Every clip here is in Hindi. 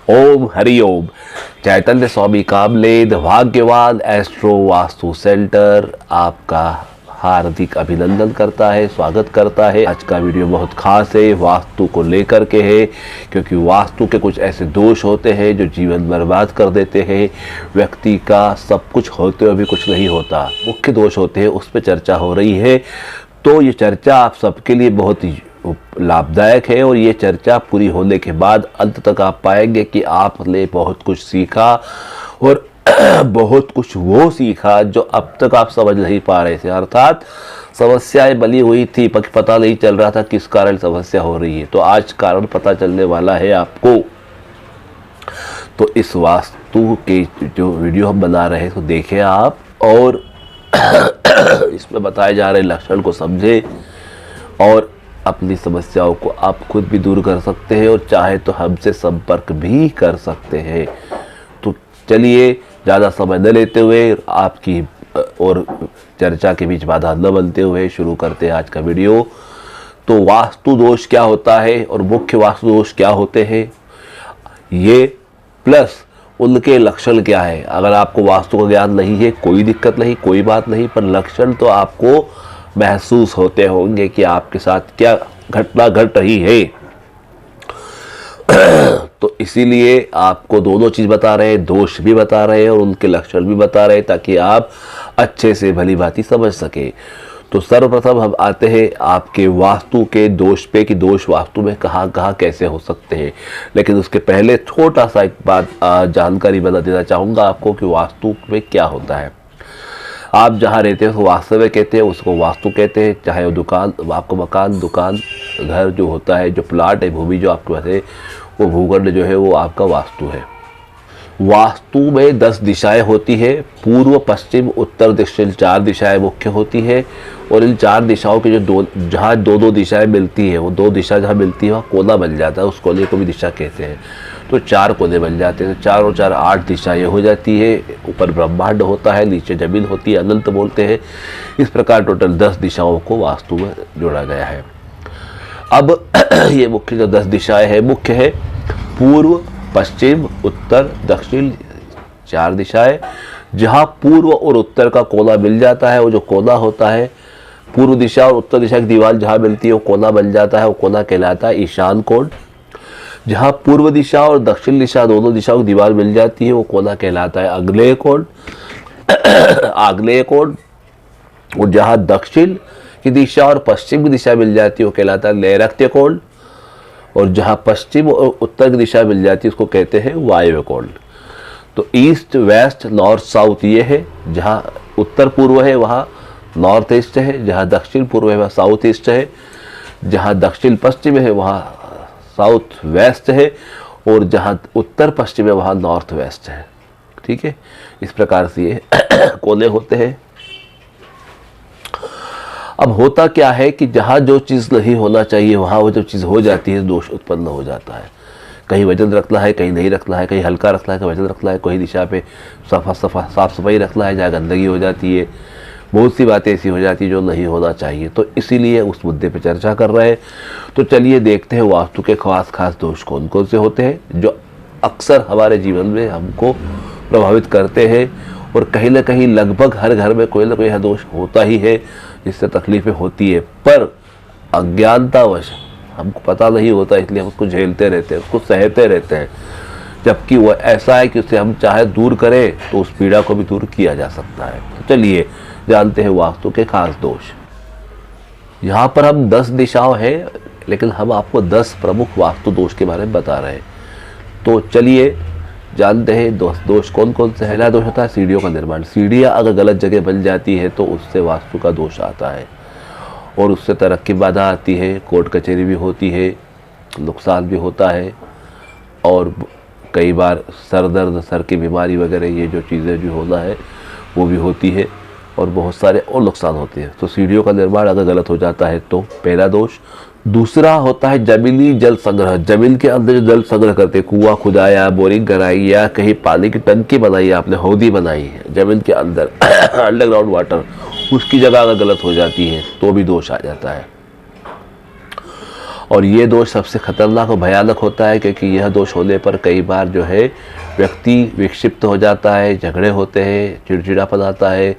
ओम हरि ओम। चैतन्य स्वामी कामलेद भाग्यवान एस्ट्रो वास्तु सेंटर आपका हार्दिक अभिनंदन करता है, स्वागत करता है। आज का वीडियो बहुत खास है, वास्तु को लेकर के है, क्योंकि वास्तु के कुछ ऐसे दोष होते हैं जो जीवन बर्बाद कर देते हैं। व्यक्ति का सब कुछ होते हुए भी कुछ नहीं होता, मुख्य दोष होते हैं, उस पर चर्चा हो रही है। तो ये चर्चा आप सबके लिए बहुत ही लाभदायक है और ये चर्चा पूरी होने के बाद अंत तक आप पाएंगे कि आपने बहुत कुछ सीखा और बहुत कुछ वो सीखा जो अब तक आप समझ नहीं पा रहे थे। अर्थात समस्याएं बनी हुई थी, पता नहीं चल रहा था किस कारण समस्या हो रही है। तो आज कारण पता चलने वाला है आपको। तो इस वास्तु के जो वीडियो हम बना रहे हैं तो देखें आप, और इसमें बताए जा रहे लक्षण को समझें और अपनी समस्याओं को आप खुद भी दूर कर सकते हैं और चाहे तो हमसे संपर्क भी कर सकते हैं। तो चलिए ज़्यादा समय न लेते हुए आपकी और चर्चा के बीच बाधा न बनते हुए शुरू करते हैं आज का वीडियो। तो वास्तु दोष क्या होता है और मुख्य वास्तु दोष क्या होते हैं, ये प्लस उनके लक्षण क्या है। अगर आपको वास्तु का ज्ञान नहीं है कोई दिक्कत नहीं, कोई बात नहीं, पर लक्षण तो आपको महसूस होते होंगे कि आपके साथ क्या घटना घट रही है। तो इसीलिए आपको दोनों चीज़ बता रहे हैं, दोष भी बता रहे हैं और उनके लक्षण भी बता रहे हैं, ताकि आप अच्छे से भली भांति समझ सके। तो सर्वप्रथम हम आते हैं आपके वास्तु के दोष पे कि दोष वास्तु में कहाँ कहाँ कैसे हो सकते हैं। लेकिन उसके पहले छोटा सा एक बात जानकारी बता देना चाहूँगा आपको कि वास्तु में क्या होता है। आप जहाँ रहते हैं उसको वास्तविक कहते हैं, उसको वास्तु कहते हैं। चाहे वो दुकान, आपको मकान, दुकान, घर जो होता है, जो प्लाट है, भूमि जो आपके पास है, वो भूखंड जो है वो आपका वास्तु है। वास्तु में 10 दिशाएं होती है, पूर्व, पश्चिम, उत्तर, दक्षिण, 4 दिशाएं मुख्य होती है। और इन 4 दिशाओं के जो जहाँ दो दिशाएं मिलती है, वो 2 दिशा जहाँ मिलती है वहाँ कोना बन जाता है, उस कोने को भी दिशा कहते हैं। तो 4 कोने बन जाते हैं, तो 4 और 4 8 दिशाएं हो जाती है। ऊपर ब्रह्मांड होता है, नीचे जमीन होती है, अनंत बोलते हैं। इस प्रकार टोटल 10 दिशाओं को वास्तु में जोड़ा गया है। अब ये मुख्य जो 10 दिशाएं हैं, मुख्य है पूर्व, पश्चिम, उत्तर, दक्षिण, 4 दिशाएं। जहाँ पूर्व और उत्तर का कोना मिल जाता है, वो जो कोना होता है, पूर्व दिशा और उत्तर दिशा की दीवार जहाँ मिलती है वो कोना बन जाता है, वो कोना कहलाता है ईशान कोण। जहाँ पूर्व दिशा और दक्षिण दिशा दोनों दिशाओं की दीवार मिल जाती है वो कोना कहलाता है आग्नेय कोण। आग्नेय कोण। और जहाँ दक्षिण की दिशा और पश्चिम की दिशा मिल जाती है वो कहलाता है नैऋत्य कोण। और जहाँ पश्चिम और उत्तर की दिशा मिल जाती है उसको कहते हैं वायव्य कोण। तो ईस्ट, वेस्ट, नॉर्थ, साउथ ये है। जहाँ उत्तर पूर्व है वहाँ नॉर्थ ईस्ट है, जहाँ दक्षिण पूर्व है वहाँ साउथ ईस्ट है, जहाँ दक्षिण पश्चिम है वहाँ साउथ वेस्ट है, और जहाँ उत्तर पश्चिम है वहाँ नॉर्थ वेस्ट है। ठीक है, इस प्रकार से ये कोने होते हैं। अब होता क्या है कि जहाँ जो चीज़ नहीं होना चाहिए वहाँ वो जो चीज़ हो जाती है, दोष उत्पन्न हो जाता है। कहीं वजन रखना है, कहीं नहीं रखना है, कहीं हल्का रखना है, कहीं वजन रखना है, कोई दिशा पे साफ सफाई रखना है, जहाँ गंदगी हो जाती है, बहुत सी बातें ऐसी हो जाती है जो नहीं होना चाहिए। तो इसीलिए उस मुद्दे पे चर्चा कर रहे हैं। तो चलिए देखते हैं वास्तु के खास दोष कौन कौन से होते हैं जो अक्सर हमारे जीवन में हमको प्रभावित करते हैं। और कहीं ना कहीं लगभग हर घर में कोई ना कोई दोष होता ही है जिससे तकलीफें होती है, पर अज्ञानतावश हमको पता नहीं होता, इसलिए हम उसको झेलते रहते हैं, उसको सहते रहते हैं। जबकि वो ऐसा है कि उसे हम चाहे दूर करें तो उस पीड़ा को भी दूर किया जा सकता है। तो चलिए जानते हैं वास्तु के खास दोष। यहाँ पर हम 10 दिशाओं हैं, लेकिन हम आपको 10 प्रमुख वास्तु दोष के बारे में बता रहे हैं। तो चलिए जानते हैं दोष कौन कौन से। पहला दोष होता है सीढ़ियों का निर्माण। सीढ़ियाँ अगर गलत जगह बन जाती है तो उससे वास्तु का दोष आता है और उससे तरक्की बाधा आती है, कोर्ट कचहरी भी होती है, नुकसान भी होता है, और कई बार सर दर्द, सर की बीमारी वगैरह ये जो चीज़ें भी होना है वो भी होती है, और बहुत सारे और नुकसान होते हैं। तो सीढ़ियों का निर्माण अगर गलत हो जाता है तो पहला दोष। दूसरा होता है जमीनी जल संग्रह। जमीन के अंदर जो जल संग्रह करते, कुआं खुदाया, बोरिंग कराई या कहीं पानी की टंकी बनाई, आपने हौदी बनाई है जमीन के अंदर अंडरग्राउंड वाटर, उसकी जगह अगर गलत हो जाती है तो भी दोष आ जाता है। और ये दोष सबसे खतरनाक और भयानक होता है, क्योंकि यह दोष होने पर कई बार जो है व्यक्ति विक्षिप्त हो जाता है, झगड़े होते हैं, चिड़चिड़ापन आता है,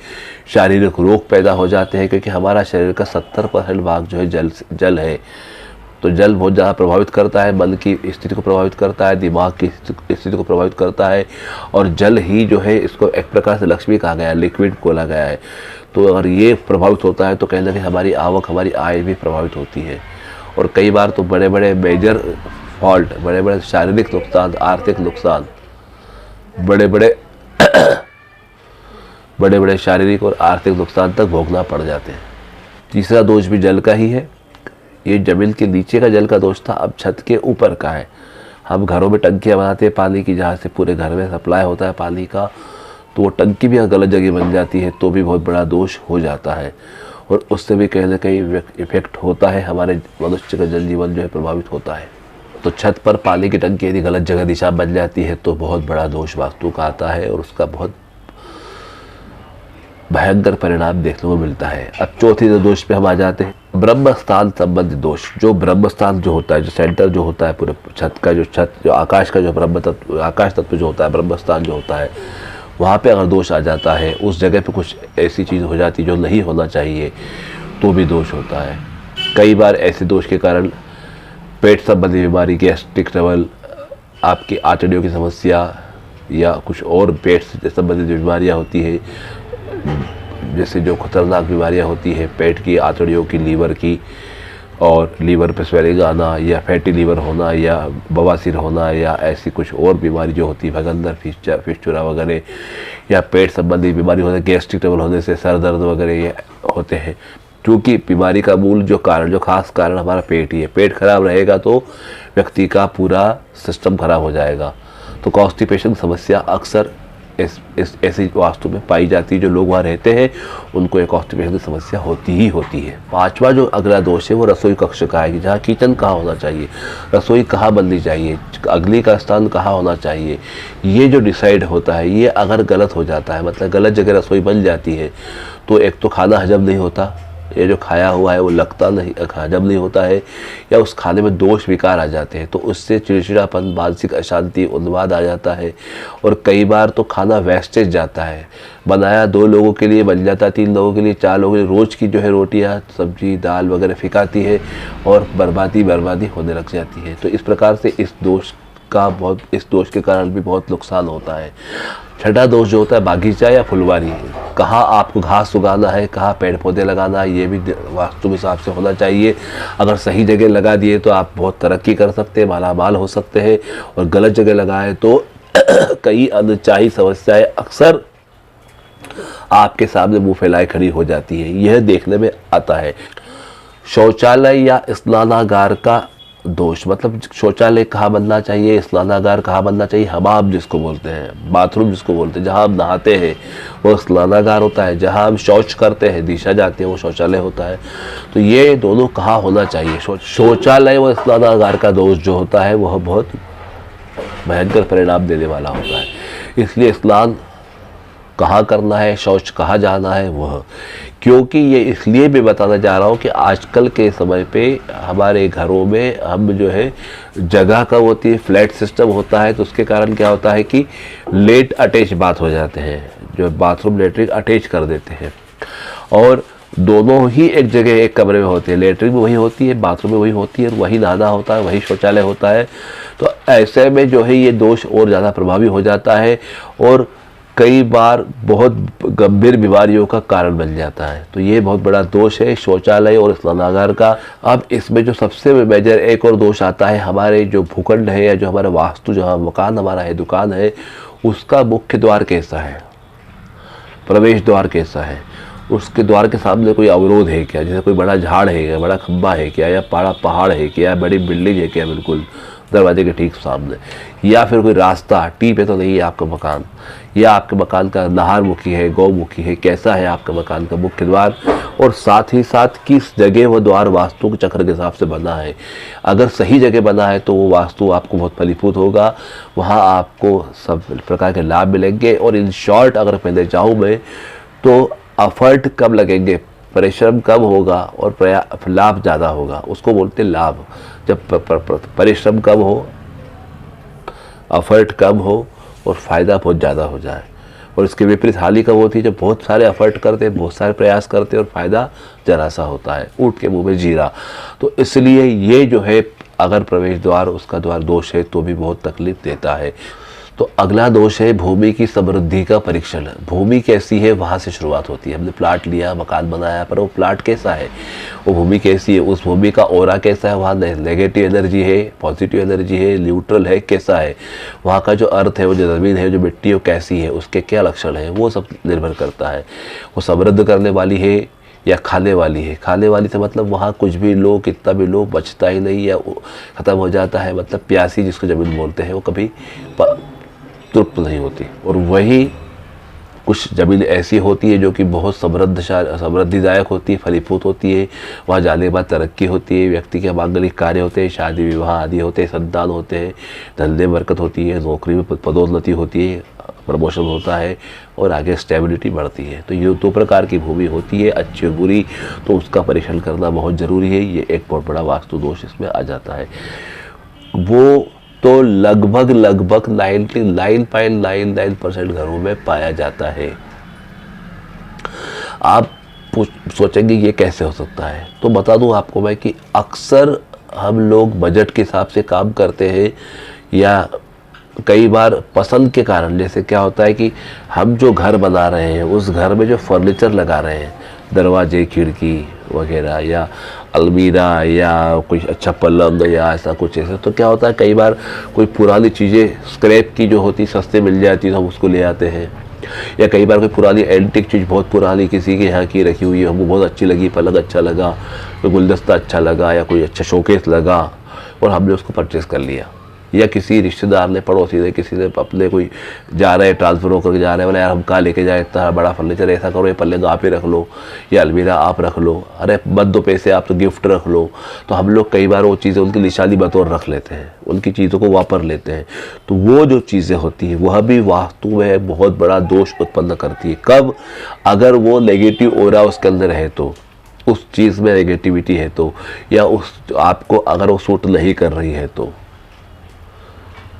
शारीरिक रोग पैदा हो जाते हैं, क्योंकि हमारा शरीर का 70% भाग जो है जल है। तो जल बहुत ज़्यादा प्रभावित करता है, मन की स्थिति को प्रभावित करता है, दिमाग की स्थिति को प्रभावित करता है, और जल ही जो है इसको एक प्रकार से लक्ष्मी कहा गया है, लिक्विड बोला गया है। तो अगर ये प्रभावित होता है तो कहीं ना कहीं हमारी आवक, हमारी आय भी प्रभावित होती है। और कई बार तो बड़े बड़े मेजर फॉल्ट, बड़े बड़े शारीरिक नुकसान, आर्थिक नुकसान, बड़े बड़े शारीरिक और आर्थिक नुकसान तक भोगना पड़ जाते हैं। तीसरा दोष भी जल का ही है। ये जमीन के नीचे का जल का दोष था, अब छत के ऊपर का है। हम घरों में टंकियाँ बनाते हैं पानी की, जहाँ से पूरे घर में सप्लाई होता है पानी का, तो वो टंकी भी गलत जगह बन जाती है तो भी बहुत बड़ा दोष हो जाता है, और उससे भी कहीं ना कहीं इफेक्ट होता है, हमारे मनुष्य का जल जीवन जो है प्रभावित होता है। तो छत पर पानी की टंकी यदि गलत जगह दिशा बन जाती है तो बहुत बड़ा दोष वास्तु का आता है, और उसका बहुत भयंकर परिणाम देखने को मिलता है। अब चौथी दोष पे हम आ जाते हैं, ब्रह्म स्थान संबंधित दोष। जो ब्रह्म स्थान जो होता है, जो सेंटर जो होता है पूरे छत का, जो आकाश का जो ब्रह्म तत्व, आकाश तत्व जो होता है, ब्रह्म स्थान जो होता है, वहाँ पे अगर दोष आ जाता है, उस जगह पे कुछ ऐसी चीज़ हो जाती है जो नहीं होना चाहिए, तो भी दोष होता है। कई बार ऐसे दोष के कारण पेट संबंधी बीमारी, गैस्ट्रिक ट्रबल, आपकी आंतड़ियों की समस्या या कुछ और पेट से संबंधित बीमारियाँ होती है, जैसे जो खतरनाक बीमारियां होती है पेट की, आंतड़ियों की, लीवर की, और लीवर पे स्वेलिंग आना, या फैटी लीवर होना, या बवासीर होना, या ऐसी कुछ और बीमारी जो होती है, भगंदर, फिस्चुरा वगैरह, या पेट संबंधी बीमारी होने, गैस्ट्रिक ट्रबल होने से सर दर्द वगैरह ये होते हैं। क्योंकि बीमारी का मूल जो खास कारण हमारा पेट ही है। पेट खराब रहेगा तो व्यक्ति का पूरा सिस्टम खराब हो जाएगा। तो कॉन्स्टिपेशन समस्या अक्सर इस ऐसी वास्तु में पाई जाती है। जो लोग वहाँ रहते हैं उनको एक कॉन्स्टिपेशन की समस्या होती ही होती है। पांचवा जो अगला दोष है वो रसोई कक्ष का है, कि जहाँ किचन कहाँ होना चाहिए, रसोई कहाँ बननी चाहिए, अग्नि का स्थान कहाँ होना चाहिए, ये जो डिसाइड होता है, ये अगर गलत हो जाता है, मतलब गलत जगह रसोई बन जाती है, तो एक तो खाना हजम नहीं होता, ये जो खाया हुआ है वो लगता नहीं, हजम नहीं होता है, या उस खाने में दोष विकार आ जाते हैं, तो उससे चिड़चिड़ापन, मानसिक अशांति, उन्माद आ जाता है। और कई बार तो खाना वेस्टेज जाता है, बनाया 2 लोगों के लिए बन जाता है, 3 लोगों के लिए, 4 लोगों के लिए, रोज़ की जो है रोटियां, सब्जी, दाल वगैरह फिकाती है और बर्बादी होने लग जाती है। तो इस प्रकार से इस दोष के कारण भी बहुत नुकसान होता है। छठा दोष जो होता है बागीचा या फुलवारी, कहाँ आपको घास उगाना है, कहाँ पेड़ पौधे लगाना है, ये भी वास्तु हिसाब से होना चाहिए। अगर सही जगह लगा दिए तो आप बहुत तरक्की कर सकते हैं, मालामाल हो सकते हैं, और गलत जगह लगाए तो कई अनचाही समस्याएं अक्सर आपके सामने मुंह फैलाए खड़ी हो जाती है। यह देखने में आता है। शौचालय या स्नानागार का दोष, मतलब शौचालय कहाँ बनना चाहिए, स्नानागार कहाँ बनना चाहिए, हमाम जिसको बोलते हैं, बाथरूम जिसको बोलते हैं, जहाँ हम नहाते हैं वो स्नानागार होता है, जहाँ हम शौच करते हैं, दिशा जाते हैं, वो शौचालय होता है। तो ये दोनों कहाँ होना चाहिए, शौचालय व स्नानागार का दोष जो होता है वह बहुत भयंकर परिणाम देने वाला होता है। इसलिए स्नान कहाँ करना है, शौच कहाँ जाना है वह, क्योंकि ये इसलिए भी बताना जा रहा हूँ कि आजकल के समय पे हमारे घरों में हम जो है जगह कम होती है, फ्लैट सिस्टम होता है, तो उसके कारण क्या होता है कि लेट अटैच बाथ हो जाते हैं, जो बाथरूम लेटरिन अटैच कर देते हैं, और दोनों ही एक जगह एक कमरे में होते हैं, लेटरिन भी वही होती है, बाथरूम में वही होती है, वही नहाना होता है, वही शौचालय होता है। तो ऐसे में जो है ये दोष और ज़्यादा प्रभावी हो जाता है, और कई बार बहुत गंभीर बीमारियों का कारण बन जाता है। तो ये बहुत बड़ा दोष है शौचालय और स्नानागार का। अब इसमें जो सबसे मेजर एक और दोष आता है, हमारे जो भूखंड है या जो हमारा वास्तु, जहाँ मकान हमारा है, दुकान है, उसका मुख्य द्वार कैसा है, प्रवेश द्वार कैसा है, उसके द्वार के सामने कोई अवरोध है क्या, जैसे कोई बड़ा झाड़ है क्या, बड़ा खंबा है क्या, या बड़ा पहाड़ है क्या, बड़ी बिल्डिंग है क्या बिल्कुल दरवाजे के ठीक सामने, या फिर कोई रास्ता टी पे तो नहीं है आपका मकान, या आपके मकान का नहर मुखी है, गौमुखी है, कैसा है आपका मकान का मुख्य द्वार, और साथ ही साथ किस जगह वो द्वार वास्तु के चक्र के हिसाब से बना है। अगर सही जगह बना है तो वो वास्तु आपको बहुत फलीभूत होगा, वहाँ आपको सब प्रकार के लाभ मिलेंगे। और इन शॉर्ट अगर पहले जाऊँ मैं तो एफर्ट कम लगेंगे, परिश्रम कम होगा और लाभ ज़्यादा होगा, उसको बोलते हैं लाभ। जब परिश्रम कम हो, एफर्ट कम हो और फ़ायदा बहुत ज़्यादा हो जाए। और इसके विपरीत हाल ही कब होती है, जब बहुत सारे एफर्ट करते हैं, बहुत सारे प्रयास करते हैं और फ़ायदा जरा सा होता है, ऊँट के मुंह में जीरा। तो इसलिए ये जो है, अगर प्रवेश द्वार उसका द्वार दोष है तो भी बहुत तकलीफ देता है। तो अगला दोष है भूमि की समृद्धि का परीक्षण। भूमि कैसी है वहाँ से शुरुआत होती है। हमने प्लाट लिया, मकान बनाया, पर वो प्लाट कैसा है, वो भूमि कैसी है, उस भूमि का ऑरा कैसा है, वहाँ नेगेटिव एनर्जी है, पॉजिटिव एनर्जी है, न्यूट्रल है, कैसा है, वहाँ का जो अर्थ है, वो जो ज़मीन है, जो मिट्टी है, वो कैसी है, उसके क्या लक्षण है, वो सब निर्भर करता है। वो समृद्ध करने वाली है या खाने वाली है। खाने वाली से मतलब वहाँ कुछ भी लो, कितना भी लो, बचता ही नहीं या ख़त्म हो जाता है। मतलब प्यासी जिसको ज़मीन बोलते हैं, वो कभी तृप्त नहीं होती। और वही कुछ ज़मीन ऐसी होती है जो कि बहुत समृद्धिदायक होती है, फलीभूत होती है। वहाँ जाने के बाद तरक्की होती है, व्यक्ति के मांगलिक कार्य होते हैं, शादी विवाह आदि होते हैं, संतान होते हैं, धंधे में बरकत होती है, नौकरी में पदोन्नति होती है, प्रमोशन होता है और आगे स्टेबिलिटी बढ़ती है। तो ये दो प्रकार की भूमि होती है, अच्छी और बुरी। तो उसका परीक्षण करना बहुत ज़रूरी है। ये एक बहुत बड़ा वास्तु दोष इसमें आ जाता है। वो तो लगभग 99.99% घरों में पाया जाता है। आप सोचेंगे ये कैसे हो सकता है, तो बता दूं आपको मैं कि अक्सर हम लोग बजट के हिसाब से काम करते हैं या कई बार पसंद के कारण। जैसे क्या होता है कि हम जो घर बना रहे हैं, उस घर में जो फर्नीचर लगा रहे हैं, दरवाजे, खिड़की वगैरह या अलमीरा या कोई अच्छा पलंग या ऐसा कुछ ऐसा, तो क्या होता है कई बार कोई पुरानी चीज़ें स्क्रैप की जो होती सस्ते मिल जाती है, तो हम उसको ले आते हैं। या कई बार कोई पुरानी एंटिक चीज़ बहुत पुरानी किसी के यहाँ की रखी हुई है, हमको बहुत अच्छी लगी, पलंग अच्छा लगा, कोई गुलदस्ता अच्छा लगा या कोई अच्छा शोकेस लगा और हमने उसको परचेज़ कर लिया। या किसी रिश्तेदार ने, पड़ोसी ने, किसी ने अपने कोई जा रहे हैं, ट्रांसफ़र होकर जा रहे हैं, बोले यार हम कहाँ लेके जाए, इतना बड़ा फर्नीचर, ऐसा करो ये पल्ले आप ही रख लो या अलमीरा आप रख लो, अरे मत दो पैसे, आप तो गिफ्ट रख लो। तो हम लोग कई बार वो चीज़ें उनकी निशानी बतौर रख लेते हैं, उनकी चीज़ों को वापर लेते हैं। तो वो जो चीज़ें होती हैं वह भी वास्तु में बहुत बड़ा दोष उत्पन्न करती है। कब? अगर वो नेगेटिव ओरा उसके अंदर है, तो उस चीज़ में नेगेटिविटी है तो, या उस आपको अगर वो सूट नहीं कर रही है तो।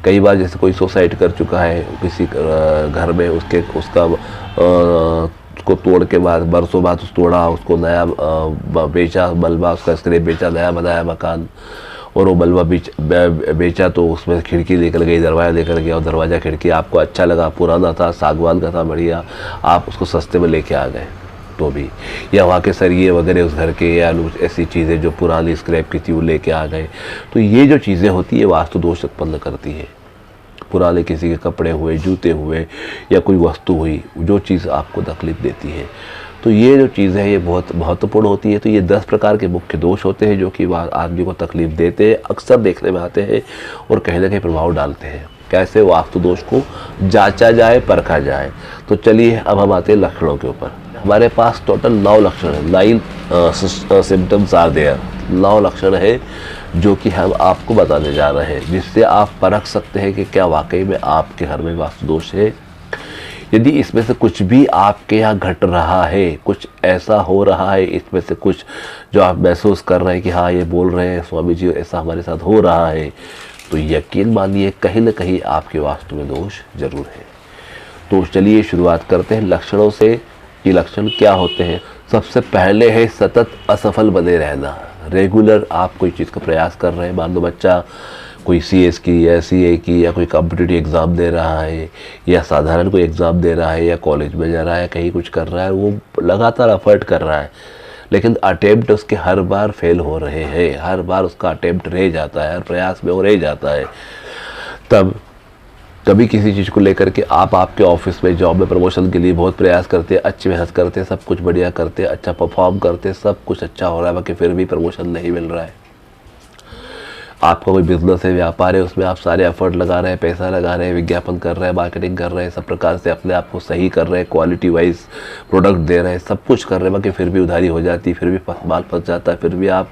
कई बार जैसे कोई सुसाइड कर चुका है किसी घर में, उसका उसको तोड़ के बाद बरसों बाद उस तोड़ा, उसको नया बेचा, मलबा उसका स्क्रैप बेचा, नया बनाया मकान, और वो मलबा बेचा तो उसमें खिड़की लेकर गई, दरवाज़ा लेकर गया, और दरवाज़ा खिड़की आपको अच्छा लगा, पुराना था, सागवान का था, बढ़िया, आप उसको सस्ते में लेके आ गए तो भी, या वहाँ के सरिये वगैरह उस घर के या ऐसी चीज़ें जो पुरानी स्क्रैप की थी वो लेके आ गए। तो ये जो चीज़ें होती है वास्तु दोष उत्पन्न करती है। पुराने किसी के कपड़े हुए, जूते हुए या कोई वस्तु हुई, जो चीज़ आपको तकलीफ़ देती है। तो ये जो चीज़ें हैं ये बहुत महत्वपूर्ण होती है। तो ये 10 प्रकार के मुख्य दोष होते हैं जो कि आदमी को तकलीफ़ देते हैं, अक्सर देखने में आते हैं और कहीं ना कहीं प्रभाव डालते हैं। कैसे वास्तु दोष को जांचा जाए, परखा जाए। तो चलिए अब हम आते हैं लक्षणों के ऊपर। हमारे पास टोटल 9 लक्षण है, 9 सिम्टम्स आर देयर। 9 लक्षण है जो कि हम आपको बताने जा रहे हैं, जिससे आप परख सकते हैं कि क्या वाकई में आपके घर में वास्तु दोष है। यदि इसमें से कुछ भी आपके यहाँ घट रहा है, कुछ ऐसा हो रहा है, इसमें से कुछ जो आप महसूस कर रहे हैं कि हाँ ये बोल रहे हैं स्वामी जी ऐसा हमारे साथ हो रहा है, तो यकीन मानिए कहीं ना कहीं आपके वास्तु में दोष जरूर है। तो चलिए शुरुआत करते हैं लक्षणों से। ये लक्षण क्या होते हैं? सबसे पहले है सतत असफल बने रहना। रेगुलर आप कोई चीज़ का प्रयास कर रहे हैं, मान लो बच्चा कोई CS की या CA की या कोई कॉम्पिटिटिव एग्ज़ाम दे रहा है या साधारण कोई एग्ज़ाम दे रहा है या कॉलेज में जा रहा है, कहीं कुछ कर रहा है, वो लगातार एफर्ट कर रहा है, लेकिन अटेम्प्ट उसके हर बार फेल हो रहे हैं, हर बार उसका अटेम्प्ट रह जाता है, हर प्रयास में वो रह जाता है। तब कभी किसी चीज़ को लेकर के आप आपके ऑफिस में जॉब में प्रमोशन के लिए बहुत प्रयास करते हैं, अच्छी मेहनत करते हैं, सब कुछ बढ़िया करते हैं, अच्छा परफॉर्म करते हैं, सब कुछ अच्छा हो रहा है, बाकी फिर भी प्रमोशन नहीं मिल रहा है। आपका कोई बिजनेस है, व्यापार है, उसमें आप सारे एफर्ट लगा रहे हैं, पैसा लगा रहे हैं, विज्ञापन कर रहे हैं, मार्केटिंग कर रहे हैं, सब प्रकार से अपने आप को सही कर रहे हैं, क्वालिटी वाइज प्रोडक्ट दे रहे हैं, सब कुछ कर रहे हैं, बाकी फिर भी उधारी हो जाती है, फिर भी माल फंस जाता है, फिर भी आप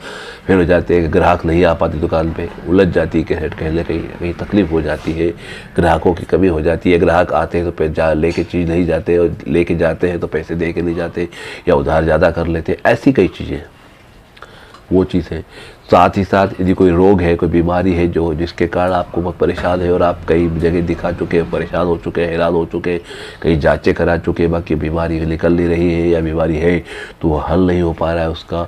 फेल हो जाते हैं, ग्राहक नहीं आ पाती दुकान पर, उलझ जाती है, कहीं कहीं तकलीफ हो जाती है, ग्राहकों की कमी हो जाती है, ग्राहक आते हैं तो लेके चीज़ नहीं जाते, और लेके जाते हैं तो पैसे दे के नहीं जाते या उधार ज़्यादा कर लेते हैं, ऐसी कई चीज़ें वो चीज़ है। साथ ही साथ यदि कोई रोग है, कोई बीमारी है जो जिसके कारण आपको बहुत परेशान है और आप कई जगह दिखा चुके हैं, परेशान हो चुके हैं, हैरान हो चुके हैं, कई जांचें करा चुके हैं, बाकी बीमारी निकल नहीं रही है, या बीमारी है तो वो हल नहीं हो पा रहा है उसका,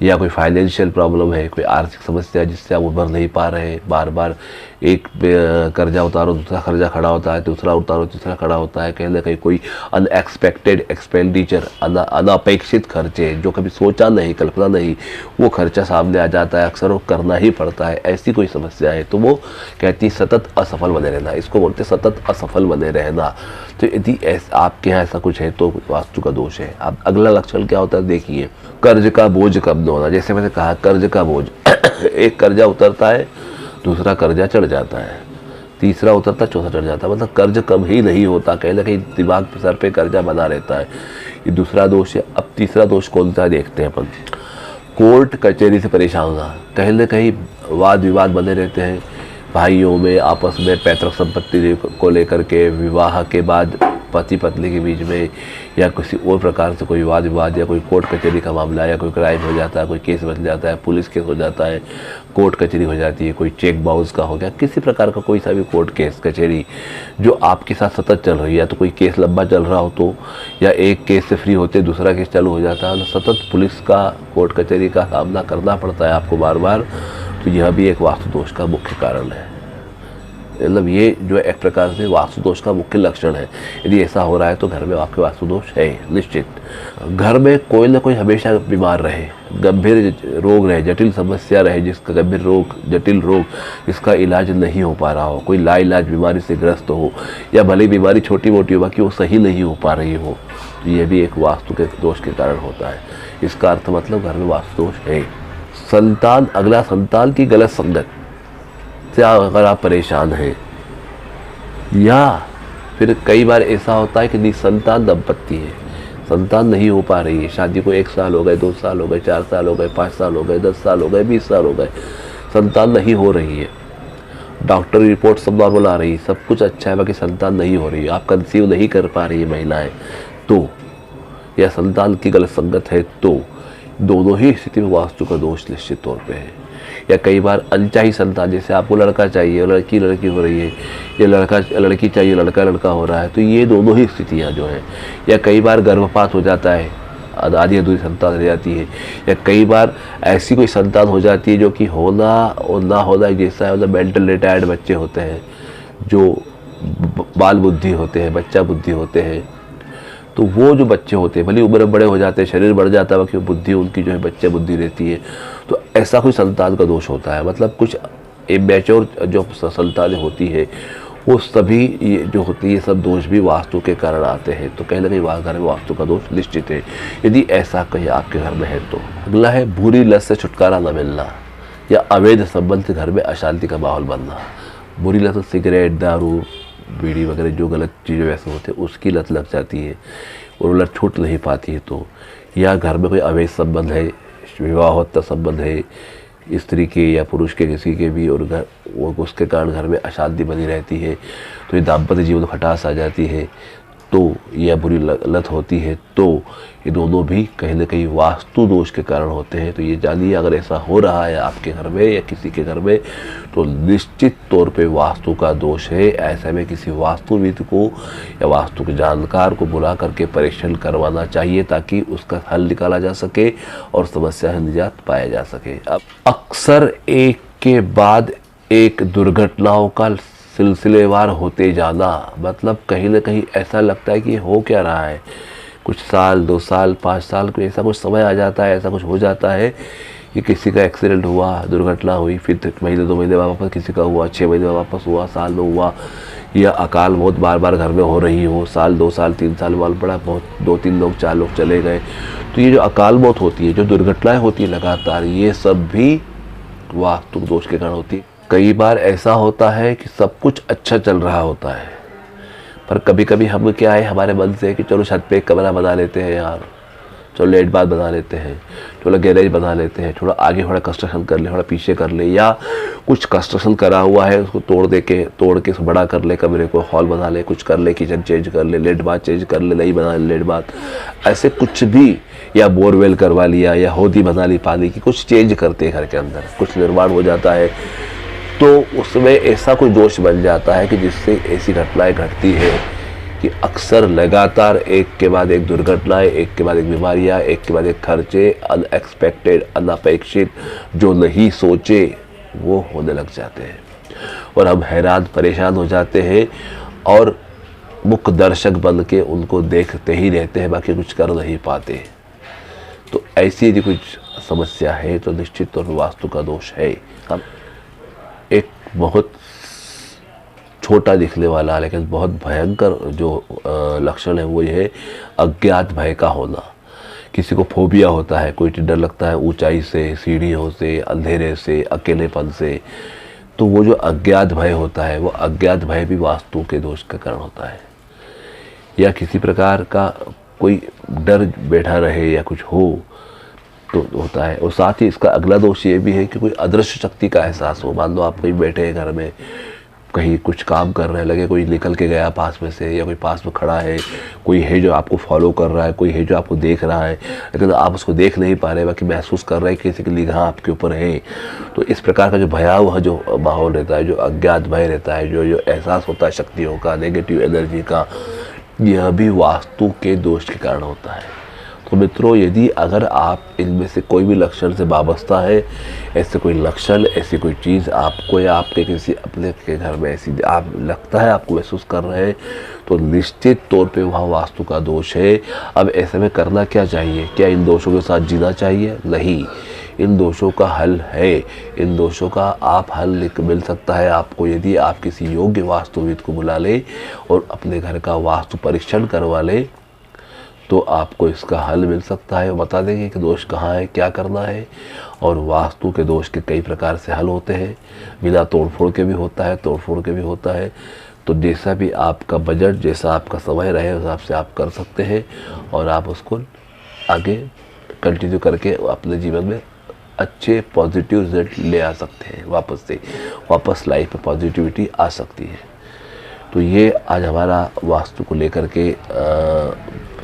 या कोई फाइनेंशियल प्रॉब्लम है, कोई आर्थिक समस्या है जिससे आप उभर नहीं पा रहे हैं, बार बार एक कर्जा उतारो दूसरा कर्जा खड़ा होता है, दूसरा उतारो तीसरा खड़ा होता है, कहीं ना कहीं कोई अनएक्सपेक्टेड एक्सपेंडिचर, अनापेक्षित खर्चे जो कभी सोचा नहीं, कल्पना नहीं, वो खर्चा सामने आ जाता है, अक्सर वो करना ही पड़ता है, ऐसी कोई समस्या है तो वो कहती सतत असफल बने रहना, इसको बोलते सतत असफल बने रहना। तो यदि आपके यहाँ ऐसा कुछ है तो वास्तु का दोष है। अब अगला लक्षण क्या होता है देखिए, कर्ज का बोझ कम न होना। जैसे मैंने कहा कर्ज का बोझ एक कर्जा उतरता है, दूसरा कर्जा चढ़ जाता है, तीसरा उतरता चौथा चढ़ जाता है, मतलब कर्ज कम ही नहीं होता, कहीं ना कहीं दिमाग पे सर पे कर्जा बना रहता है, ये दूसरा दोष है। अब तीसरा दोष कौन सा देखते हैं अपन, कोर्ट कचहरी से परेशान होना, कहीं ना कहीं वाद विवाद बने रहते हैं भाइयों में, आपस में पैतृक संपत्ति को लेकर के, विवाह के बाद पति पत्नी के बीच में, या किसी और प्रकार से कोई वाद विवाद, या कोई कोर्ट कचहरी का मामला, या कोई क्राइम हो जाता है, कोई केस बन जाता है, पुलिस केस हो जाता है, कोर्ट कचहरी हो जाती है, कोई चेक बाउंस का हो गया, किसी प्रकार का कोई सा भी कोर्ट केस कचहरी जो आपके साथ सतत चल रही है, तो कोई केस लंबा चल रहा हो तो, या एक केस से फ्री होते दूसरा केस चालू हो जाता है, तो सतत पुलिस का कोर्ट कचहरी का सामना करना पड़ता है आपको बार बार, तो यह भी एक वास्तु दोष का मुख्य कारण है। मतलब ये जो एक प्रकार से वास्तु दोष का मुख्य लक्षण है। यदि ऐसा हो रहा है तो घर में आपके वास्तु दोष है निश्चित। घर में कोई ना कोई हमेशा बीमार रहे, गंभीर रोग रहे, जटिल समस्या रहे, जिसका गंभीर रोग, जटिल रोग जिसका इलाज नहीं हो पा रहा हो, कोई लाइलाज बीमारी से ग्रस्त हो, या भले बीमारी छोटी मोटी हो बाकी वो सही नहीं हो पा रही हो, तो ये भी एक वास्तु के दोष के कारण होता है। इसका अर्थ मतलब घर में वास्तु दोष है। संतान, अगला संतान की गलत संगत से अगर आप परेशान हैं, या फिर कई बार ऐसा होता है कि निसंतान दंपत्ति है, संतान नहीं हो पा रही है, शादी को 1 साल हो गए, 2 साल हो गए, 4 साल हो गए, 5 साल हो गए, 10 साल हो गए, 20 साल हो गए, संतान नहीं हो रही है, डॉक्टर रिपोर्ट सब नॉर्मल आ रही है, सब कुछ अच्छा है, बाकी संतान नहीं हो रही है, आप कंसीव नहीं कर पा रही है महिलाएं, तो या संतान की गलत संगत है, तो दोनों ही स्थिति में वास्तु का दोष निश्चित तौर पे है। या कई बार अनचाही संतान, जैसे आपको लड़का चाहिए और लड़की हो रही है, या लड़की चाहिए लड़का हो रहा है, तो ये दोनों ही स्थितियाँ जो हैं, या कई बार गर्भपात हो जाता है, आधी अधूरी संतान रह जाती है, या कई बार ऐसी कोई संतान हो जाती है जो कि होना और ना होना जैसा है, मतलब मेंटल रिटायर्ड बच्चे होते हैं जो बाल बुद्धि होते हैं, बच्चा बुद्धि होते हैं, तो वो जो बच्चे होते हैं भले उम्र बड़े हो जाते हैं, शरीर बढ़ जाता है, बाकी बुद्धि उनकी जो है बच्चे बुद्धि रहती है, तो ऐसा कोई संतान का दोष होता है। मतलब कुछ इमेच्योर जो संतान होती है वो सभी ये जो होती है सब दोष भी वास्तु के कारण आते हैं, तो कहीं ना कहीं घर में वास्तु का दोष निश्चित है यदि ऐसा कहीं आपके घर में है तो। अगला है बुरी लत से छुटकारा न मिलना, या अवैध संबंध से घर में अशांति का माहौल बनना। बुरी लत सिगरेट, दारू, बीड़ी वगैरह जो गलत चीज़ें वैसे होते हैं उसकी लत लग जाती है और लत छूट नहीं पाती है, तो या घर में कोई अवैध संबंध है, विवाहोत्तर संबंध है स्त्री के या पुरुष के किसी के भी, और उसके कारण घर में अशांति बनी रहती है, तो ये दाम्पत्य जीवन में खटास आ जाती है, तो यह बुरी लत होती है, तो ये दोनों भी कहीं ना कहीं वास्तु दोष के कारण होते हैं। तो ये जानिए अगर ऐसा हो रहा है आपके घर में या किसी के घर में तो निश्चित तौर पे वास्तु का दोष है। ऐसे में किसी वास्तुविद को या वास्तु के जानकार को बुला करके परीक्षण करवाना चाहिए ताकि उसका हल निकाला जा सके और समस्या से निजात पाया जा सके। अब अक्सर एक के बाद एक दुर्घटनाओं का सिलसिलेवार होते जाना, मतलब कहीं ना कहीं ऐसा लगता है कि हो क्या रहा है, कुछ साल 2 साल 5 साल को ऐसा कुछ समय आ जाता है, ऐसा कुछ हो जाता है कि किसी का एक्सीडेंट हुआ, दुर्घटना हुई, फिर महीने 2 महीने बाद वापस किसी का हुआ, 6 महीने बाद वापस हुआ, साल में हुआ, या अकाल मौत बार बार घर में हो रही हो, साल 2 साल 3 साल माल पड़ा, बहुत 2-3 लोग 4 लोग चले गए। तो ये जो अकाल मौत होती है, जो दुर्घटनाएँ होती है लगातार, ये सब भी वास्तु दोष के कारण होती है। कई बार ऐसा होता है कि सब कुछ अच्छा चल रहा होता है, पर कभी कभी हम क्या है, हमारे मन से कि चलो छत पे एक कमरा बना लेते हैं यार, चलो लेट बाथ बना लेते हैं, थोड़ा गैरेज बना लेते हैं, थोड़ा आगे थोड़ा कंस्ट्रक्शन कर ले, थोड़ा पीछे कर ले, या कुछ कंस्ट्रक्शन करा हुआ है उसको तोड़ के बड़ा कर ले, कमरे को हॉल बना ले, कुछ कर ले, किचन चेंज कर ले, लेट बाथ चेंज कर ले, नहीं बना ले लेट बाथ, ऐसे कुछ भी, या बोरवेल करवा लिया, या होदी बना ली पानी की, कुछ चेंज करते हैं घर के अंदर, कुछ निर्माण हो जाता है, तो उसमें ऐसा कोई दोष बन जाता है कि जिससे ऐसी घटनाएं घटती है कि अक्सर लगातार एक के बाद एक दुर्घटनाएं, एक के बाद एक बीमारियां, एक के बाद एक खर्चे, अनएक्सपेक्टेड, अनअपेक्षित, जो नहीं सोचे वो होने लग जाते हैं, और हम हैरान परेशान हो जाते हैं और मुख्य दर्शक बन के उनको देखते ही रहते हैं, बाकी कुछ कर नहीं पाते। तो ऐसी यदि कुछ समस्या है तो निश्चित तौर पर वास्तु का दोष है। हम एक बहुत छोटा दिखने वाला लेकिन बहुत भयंकर जो लक्षण है वो ये है अज्ञात भय का होना। किसी को फोबिया होता है, कोई डर लगता है ऊंचाई से, सीढ़ियों से, अंधेरे से, अकेलेपन से, तो वो जो अज्ञात भय होता है वो अज्ञात भय भी वास्तु के दोष का कारण होता है। या किसी प्रकार का कोई डर बैठा रहे या कुछ हो तो होता है। और साथ ही इसका अगला दोष ये भी है कि कोई अदृश्य शक्ति का एहसास हो। मान लो आप कहीं बैठे हैं घर में, कहीं कुछ काम कर रहे हैं, लगे कोई निकल के गया पास में से, या कोई पास में खड़ा है, कोई है जो आपको फॉलो कर रहा है, कोई है जो आपको देख रहा है, लेकिन आप उसको देख नहीं पा रहे, बाकी महसूस कर रहे हैं कि किसी की निगाह आपके ऊपर है। तो इस प्रकार का जो भयावह जो माहौल रहता है, जो अज्ञात भय रहता है, जो एहसास होता है शक्तियों का, नेगेटिव एनर्जी का, यह भी वास्तु के दोष के कारण होता है। तो मित्रों, यदि अगर आप इनमें से कोई भी लक्षण से वाबस्ता है, ऐसे कोई लक्षण, ऐसी कोई चीज़ आपको या आपके किसी अपने के घर में ऐसी आप लगता है, आपको महसूस कर रहे हैं, तो निश्चित तौर पे वहाँ वास्तु का दोष है। अब ऐसे में करना क्या चाहिए? क्या इन दोषों के साथ जीना चाहिए? नहीं, इन दोषों का हल है। इन दोषों का आप हल मिल सकता है आपको यदि आप किसी योग्य वास्तुविद को बुला ले और अपने घर का वास्तु परीक्षण करवा ले, तो आपको इसका हल मिल सकता है। वो बता देंगे कि दोष कहाँ है, क्या करना है। और वास्तु के दोष के कई प्रकार से हल होते हैं, बिना तोड़फोड़ के भी होता है, तोड़फोड़ के भी होता है। तो जैसा भी आपका बजट, जैसा आपका समय रहे, उस हिसाब से आप कर सकते हैं और आप उसको आगे कंटिन्यू करके अपने जीवन में अच्छे पॉजिटिव रिजल्ट ले आ सकते हैं। वापस लाइफ में पॉजिटिविटी आ सकती है। तो ये आज हमारा वास्तु को लेकर के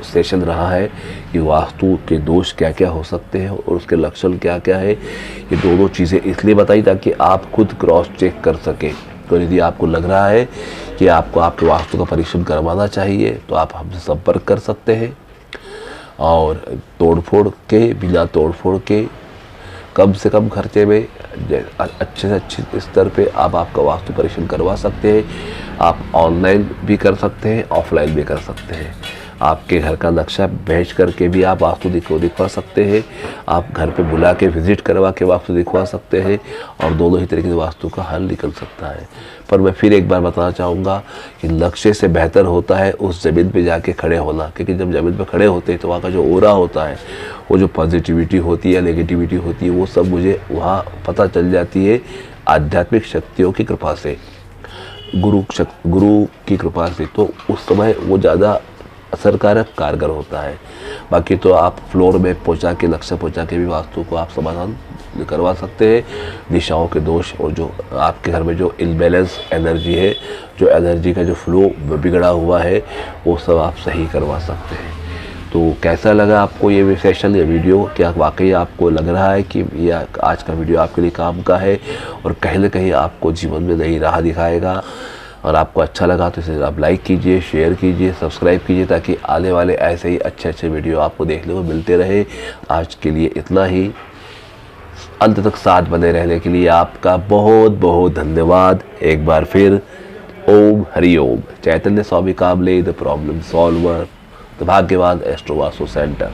सेशन रहा है कि वास्तु के दोष क्या क्या हो सकते हैं और उसके लक्षण क्या क्या है। ये दोनों चीज़ें इसलिए बताई ताकि आप खुद क्रॉस चेक कर सकें। तो यदि आपको लग रहा है कि आपको आपके वास्तु का परीक्षण करवाना चाहिए तो आप हमसे संपर्क कर सकते हैं और बिना तोड़फोड़ के कम से कम खर्चे में अच्छे से अच्छे स्तर पे आप आपका वास्तु परीक्षण करवा सकते हैं। आप ऑनलाइन भी कर सकते हैं, ऑफलाइन भी कर सकते हैं। आपके घर का नक्शा भेज करके भी आप वास्तु दिखवा सकते हैं। आप घर पे बुला के विजिट करवा के वास्तु दिखवा सकते हैं और दोनों ही तरीके से वास्तु का हल निकल सकता है। पर मैं फिर एक बार बताना चाहूँगा कि नक्शे से बेहतर होता है उस ज़मीन पे जाके खड़े होना, क्योंकि जब ज़मीन पे खड़े होते हैं तो वहाँ का जो ओरा होता है, वो जो पॉजिटिविटी होती है, नेगेटिविटी होती है, वो सब मुझे वहाँ पता चल जाती है आध्यात्मिक शक्तियों की कृपा से, गुरु की कृपा से। तो उस समय वो ज़्यादा असरकारक कारगर होता है। बाकी तो आप फ्लोर में नक्शा पहुँचा के भी वास्तु को आप समाधान करवा सकते हैं। दिशाओं के दोष और जो आपके घर में जो इनबैलेंस एनर्जी है, जो एनर्जी का जो फ्लो बिगड़ा हुआ है, वो सब आप सही करवा सकते हैं। तो कैसा लगा आपको ये सेशन या वीडियो? क्या वाकई आपको लग रहा है कि यह आज का वीडियो आपके लिए काम का है और कहीं ना कहीं आपको जीवन में नई राह दिखाएगा? और आपको अच्छा लगा तो इसे आप लाइक कीजिए, शेयर कीजिए, सब्सक्राइब कीजिए, ताकि आने वाले ऐसे ही अच्छे वीडियो आपको देखने को मिलते रहे। आज के लिए इतना ही। अंत तक साथ बने रहने के लिए आपका बहुत बहुत धन्यवाद। एक बार फिर ओम हरि ओम। चैतन्य स्वामी कामले, द प्रॉब्लम सॉल्वर, द भाग्यवान एस्ट्रो वास्तु सेंटर।